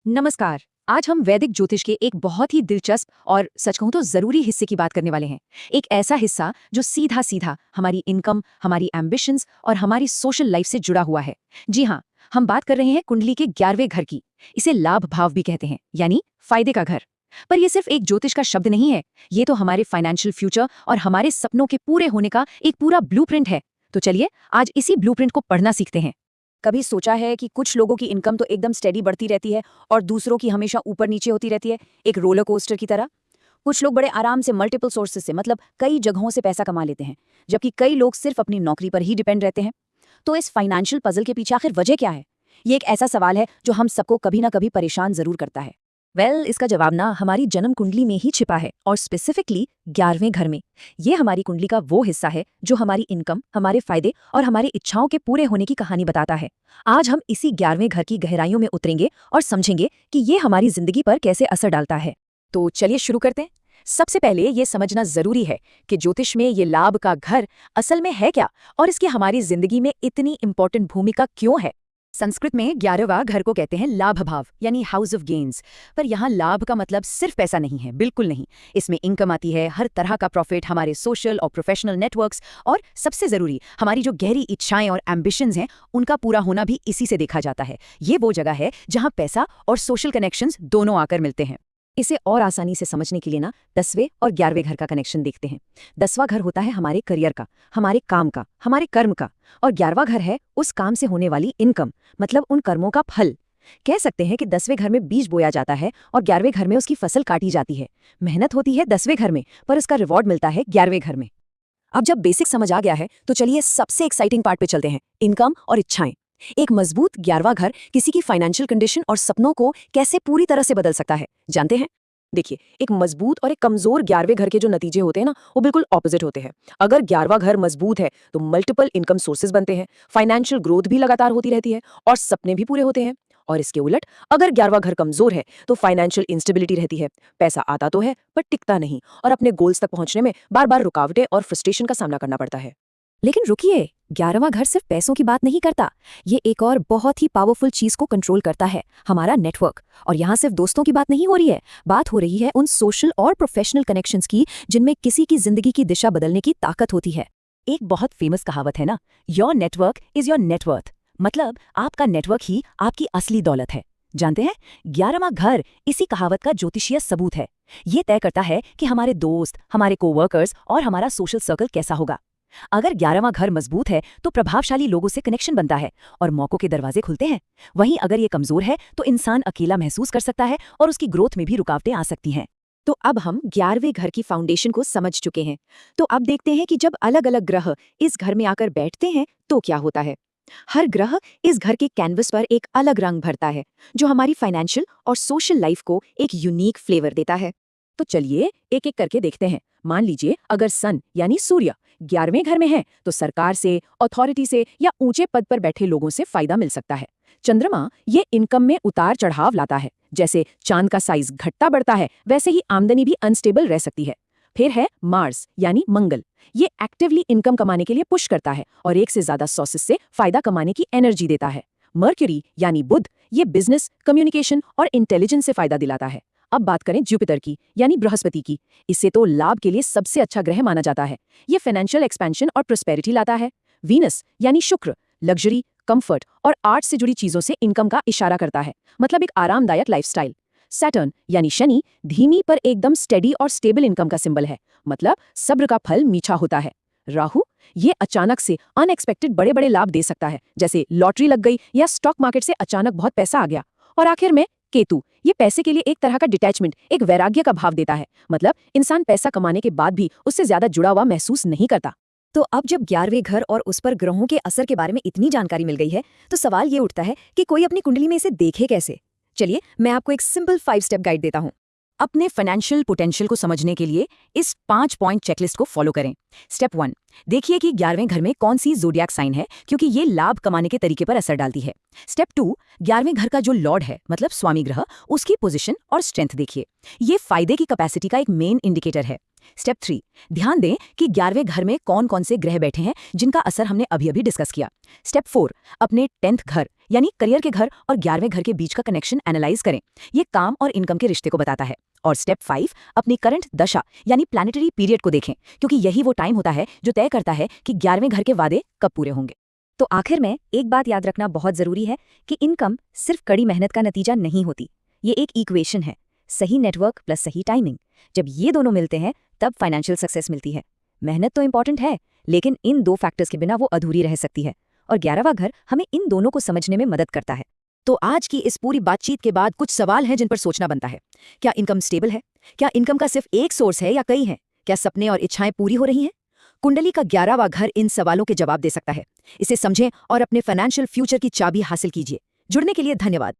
नमस्कार। आज हम वैदिक ज्योतिष के एक बहुत ही दिलचस्प और सच कहूं तो जरूरी हिस्से की बात करने वाले हैं। एक ऐसा हिस्सा जो सीधा सीधा हमारी इनकम, हमारी एम्बिशंस और हमारी सोशल लाइफ से जुड़ा हुआ है। जी हाँ, हम बात कर रहे हैं कुंडली के 11वें घर की। इसे लाभ भाव भी कहते हैं, यानी फायदे का घर। पर यह सिर्फ एक ज्योतिष का शब्द नहीं है, ये तो हमारे फाइनेंशियल फ्यूचर और हमारे सपनों के पूरे होने का एक पूरा ब्लूप्रिंट है। तो चलिए आज इसी ब्लूप्रिंट को पढ़ना सीखते हैं। कभी सोचा है कि कुछ लोगों की इनकम तो एकदम स्टेडी बढ़ती रहती है और दूसरों की हमेशा ऊपर नीचे होती रहती है, एक रोलर कोस्टर की तरह। कुछ लोग बड़े आराम से मल्टीपल सोर्सेज से मतलब कई जगहों से पैसा कमा लेते हैं, जबकि कई लोग सिर्फ अपनी नौकरी पर ही डिपेंड रहते हैं। तो इस फाइनेंशियल पजल के पीछे आखिर वजह क्या है? ये एक ऐसा सवाल है जो हम सबको कभी ना कभी परेशान जरूर करता है। इसका जवाब ना हमारी जन्म कुंडली में ही छिपा है, और स्पेसिफिकली 11वें घर में। ये हमारी कुंडली का वो हिस्सा है जो हमारी इनकम, हमारे फायदे और हमारी इच्छाओं के पूरे होने की कहानी बताता है। आज हम इसी 11वें घर की गहराइयों में उतरेंगे और समझेंगे कि ये हमारी जिंदगी पर कैसे असर डालता है। तो चलिए शुरू करते हैं। सबसे पहले ये समझना जरूरी है कि ज्योतिष में ये लाभ का घर असल में है क्या, और इसकी हमारी जिंदगी में इतनी इंपॉर्टेंट भूमिका क्यों है। संस्कृत में 11वां घर को कहते हैं लाभ भाव, यानी हाउस ऑफ गेन्स। पर यहाँ लाभ का मतलब सिर्फ पैसा नहीं है, बिल्कुल नहीं। इसमें इनकम आती है, हर तरह का प्रॉफिट, हमारे सोशल और प्रोफेशनल नेटवर्क्स, और सबसे जरूरी हमारी जो गहरी इच्छाएं और एम्बिशंस हैं, उनका पूरा होना भी इसी से देखा जाता है। ये वो जगह है जहाँ पैसा और सोशल कनेक्शंस दोनों आकर मिलते हैं। इसे और आसानी से समझने के लिए ना 10वें और 11वें घर का कनेक्शन देखते हैं। 10वां घर होता है हमारे करियर का, हमारे काम का, हमारे कर्म का, और 11वां घर है उस काम से होने वाली इनकम, मतलब उन कर्मों का फल। कह सकते हैं कि 10वें घर में बीज बोया जाता है और 11वें घर में उसकी फसल काटी जाती है। मेहनत होती है 10वें घर में, पर उसका रिवॉर्ड मिलता है 11वें घर में। अब जब बेसिक समझ आ गया है तो चलिए सबसे एक्साइटिंग पार्ट पे चलते हैं, इनकम और इच्छाएं। एक मजबूत 11वां घर किसी की फाइनेंशियल कंडीशन और सपनों को कैसे पूरी तरह से बदल सकता है, जानते हैं? देखिए, एक मजबूत और एक कमजोर 11वें घर के जो नतीजे होते हैं ना, वो बिल्कुल ऑपोजिट होते हैं। अगर 11वां घर मजबूत है तो मल्टीपल इनकम सोर्सेज बनते हैं, फाइनेंशियल ग्रोथ भी लगातार होती रहती है और सपने भी पूरे होते हैं। और इसके उलट अगर 11वां घर कमजोर है तो फाइनेंशियल इंस्टेबिलिटी रहती है, पैसा आता तो है पर टिकता नहीं, और अपने गोल्स तक पहुंचने में बार बार रुकावटें और फ्रस्ट्रेशन का सामना करना पड़ता है। लेकिन रुकिए, 11वां घर सिर्फ पैसों की बात नहीं करता। ये एक और बहुत ही पावरफुल चीज को कंट्रोल करता है, हमारा नेटवर्क। और यहाँ सिर्फ दोस्तों की बात नहीं हो रही है, बात हो रही है उन सोशल और प्रोफेशनल कनेक्शंस की जिनमें किसी की जिंदगी की दिशा बदलने की ताकत होती है। एक बहुत फेमस कहावत है ना, your network is your net worth. मतलब आपका नेटवर्क ही आपकी असली दौलत है। जानते हैं, 11वां घर इसी कहावत का ज्योतिषीय सबूत है। ये तय करता है कि हमारे दोस्त, हमारे कोवर्कर्स और हमारा सोशल सर्कल कैसा होगा। अगर 11वां घर मजबूत है तो प्रभावशाली लोगों से कनेक्शन बनता है और मौकों के दरवाजे खुलते हैं। वहीं अगर ये कमजोर है तो इंसान अकेला महसूस कर सकता है और उसकी ग्रोथ में भी रुकावटें आ सकती हैं। तो अब हम 11वें घर की फाउंडेशन को समझ चुके हैं। तो अब देखते हैं कि जब अलग अलग ग्रह इस घर में आकर बैठते हैं तो क्या होता है। हर ग्रह इस घर के कैनवस पर एक अलग रंग भरता है, जो हमारी फाइनेंशियल और सोशल लाइफ को एक यूनिक फ्लेवर देता है। तो चलिए एक एक करके देखते हैं। मान लीजिए अगर सन यानी सूर्य 11वें घर में है तो सरकार से, अथॉरिटी से या ऊंचे पद पर बैठे लोगों से फायदा मिल सकता है। चंद्रमा ये इनकम में उतार चढ़ाव लाता है, जैसे चांद का साइज घटता बढ़ता है वैसे ही आमदनी भी अनस्टेबल रह सकती है। फिर है मार्स यानी मंगल, ये एक्टिवली इनकम कमाने के लिए पुश करता है और एक से ज्यादा सोर्सेस से फायदा कमाने की एनर्जी देता है। मर्क्यूरी यानी बुध, ये बिजनेस, कम्युनिकेशन और इंटेलिजेंस से फायदा दिलाता है। अब बात करें जुपिटर की यानी बृहस्पति की। इसे तो लाभ के लिए सबसे अच्छा ग्रह माना जाता है। ये फाइनेंशियल एक्सपेंशन और प्रोस्पेरिटी लाता है। वीनस यानी शुक्र, लग्जरी, कंफर्ट और आर्ट से जुड़ी चीजों से इनकम का इशारा करता है, मतलब एक आरामदायक लाइफस्टाइल। सैटर्न यानी शनि, धीमी पर एकदम स्टेडी और स्टेबल इनकम का सिंबल है, मतलब सब्र का फल मीठा होता है। राहु, ये अचानक से अनएक्सपेक्टेड बड़े बड़े लाभ दे सकता है, जैसे लॉटरी लग गई या स्टॉक मार्केट से अचानक बहुत पैसा आ गया। और आखिर में केतु, ये पैसे के लिए एक तरह का डिटैचमेंट, एक वैराग्य का भाव देता है, मतलब इंसान पैसा कमाने के बाद भी उससे ज्यादा जुड़ा हुआ महसूस नहीं करता। तो अब जब 11वें घर और उस पर ग्रहों के असर के बारे में इतनी जानकारी मिल गई है तो सवाल ये उठता है कि कोई अपनी कुंडली में इसे देखे कैसे। चलिए मैं आपको एक सिंपल 5 स्टेप गाइड देता हूँ। अपने फाइनेंशियल पोटेंशियल को समझने के लिए इस 5 पॉइंट चेकलिस्ट को फॉलो करें। स्टेप 1, देखिए कि 11वें घर में कौन सी ज़ोडिएक साइन है, क्योंकि ये लाभ कमाने के तरीके पर असर डालती है। स्टेप 2, 11वें घर का जो लॉर्ड है, मतलब स्वामी ग्रह, उसकी पोजीशन और स्ट्रेंथ देखिए। ये फायदे की कैपेसिटी का एक मेन इंडिकेटर है। स्टेप 3, ध्यान दें कि 11वें घर में कौन कौन से ग्रह बैठे हैं जिनका असर हमने अभी अभी डिस्कस किया। स्टेप 4, अपने 10th घर यानी करियर के घर और 11वें घर के बीच का कनेक्शन एनालाइज करें। ये काम और इनकम के रिश्ते को बताता है। और स्टेप 5, अपनी करंट दशा यानी प्लैनेटरी पीरियड को देखें, क्योंकि यही वो टाइम होता है जो तय करता है कि 11वें घर के वादे कब पूरे होंगे। तो आखिर में एक बात याद रखना बहुत जरूरी है कि इनकम सिर्फ कड़ी मेहनत का नतीजा नहीं होती। ये एक इक्वेशन है, सही नेटवर्क प्लस सही टाइमिंग। जब ये दोनों मिलते हैं तब फाइनेंशियल सक्सेस मिलती है। मेहनत तो इंपॉर्टेंट है, लेकिन इन 2 फैक्टर्स के बिना वो अधूरी रह सकती है, और 11वां घर हमें इन दोनों को समझने में मदद करता है। तो आज की इस पूरी बातचीत के बाद कुछ सवाल हैं जिन पर सोचना बनता है। क्या इनकम स्टेबल है? क्या इनकम का सिर्फ एक सोर्स है या कई हैं? क्या सपने और इच्छाएं पूरी हो रही हैं? कुंडली का 11वां घर इन सवालों के जवाब दे सकता है। इसे समझें और अपने फाइनेंशियल फ्यूचर की चाबी हासिल कीजिए। जुड़ने के लिए धन्यवाद।